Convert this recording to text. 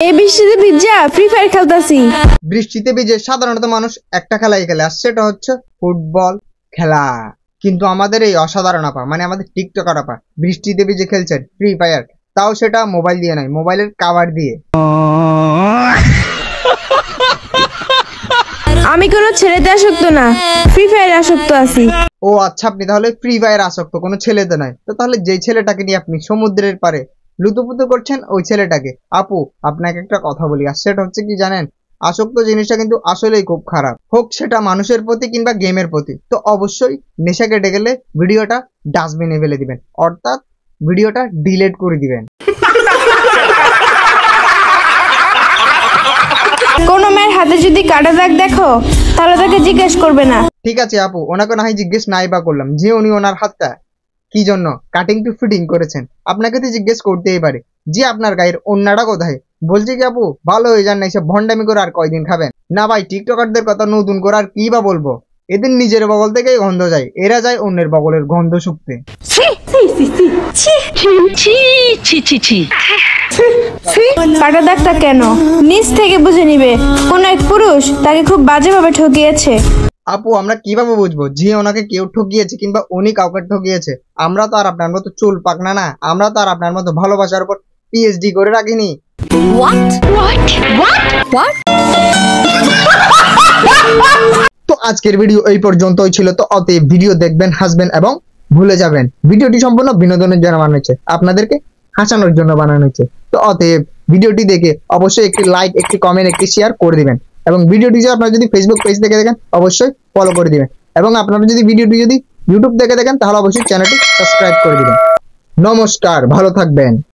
এই বৃষ্টিতে ভিজা ফ্রি ফায়ার খেলতাছি। বৃষ্টিতে ভিজে সাধারণত মানুষ একটা খেলাই খেলে, আর সেটা হচ্ছে ফুটবল খেলা। কিন্তু আমাদের এই অসাধারণ আপা, মানে আমাদের টিকটকার আপা, বৃষ্টিতে ভিজে খেলছেন ফ্রি ফায়ার, তাও সেটা মোবাইল দিয়ে নয়, মোবাইলের কাভার দিয়ে। আমি কোনো ছেলেতে আসক্ত না, ফ্রি ফায়ারে আসক্ত আছি। ও আচ্ছা, আপনি তাহলে ফ্রি ফায়ার আসক্ত, কোনো ছেলেতে নয়। তো তাহলে যেই ছেলেটাকে নিয়ে আপনি সমুদ্রের পারে লুতুপুতু করছেন ওই ছেলেটাকে। আপু, আপনাকে একটা কথা বলি, আর সেটা হচ্ছে কি জানেন, আসক্ত জিনিসটা কিন্তু আসলেই খুব খারাপ, হোক সেটা মানুষের প্রতি কিংবা গেমের প্রতি। তো অবশ্যই নেশা কেটে গেলে ভিডিওটা ডাস্টবিনে ফেলে দিবেন, অর্থাৎ ভিডিওটা ডিলিট করে দিবেন। কোনো মেয়ের হাতে যদি কাটা দাগ দেখো তাহলে তাকে জিজ্ঞেস করবে না। ঠিক আছে আপু, ওনাকে না হয় জিজ্ঞেস নাই বা করলাম যে উনি ওনার হাতটা কি জন্য কাটিং টু ফিটিং করেছেন, আপনাকে তো জিজ্ঞেস করতেই পারে যে আপনার গায়ের ওন্নাটা কোথায়। বলছি কি আপু, ভালো হয়ে যান না, এসব ভণ্ডামি করে আর কয়দিন খাবেন না ভাই। টিকটকারদের কথা নতুন করে আর কি বা বলবো, এদের নিজের বগল থেকেই গন্ধ যায়, এরা যায় অন্যের বগলের গন্ধ শুকতে। কাটা দাগটা কেন নিচ থেকে বুঝে নিবে কোন এক পুরুষ তাকে খুব বাজেভাবে ঠকিয়েছে। আপু, আমরা কিভাবে বুঝবো যে ওনাকে কেউ ঠকিয়েছে কিংবা উনি কাউকে ঠকিয়েছে? আমরা তো আর আপনার মতো চুল পাকনা না, আমরা তো আর আপনার মতো ভালোবাসার উপর পিএইচডি করে রাখিনি। তো আজকের ভিডিও এই পর্যন্তই ছিল। তো অতএব ভিডিও দেখবেন, হাসবেন এবং ভুলে যাবেন। ভিডিওটি সম্পূর্ণ বিনোদনের জন্য বানানো হয়েছে, আপনাদেরকে হাসানোর জন্য বানানো হয়েছে। তো অতএব ভিডিওটি দেখে অবশ্যই একটি লাইক, একটি কমেন্ট, একটি শেয়ার করে দিবেন। এবং ভিডিওটি আপনারা যদি ফেসবুক পেজ থেকে দেখেন অবশ্যই ফলো করে দিবেন। এবং আপনারা যদি ভিডিওটি ইউটিউব থেকে দেখেন তাহলে অবশ্যই চ্যানেলটি সাবস্ক্রাইব করে দিবেন। নমস্কার, ভালো থাকবেন।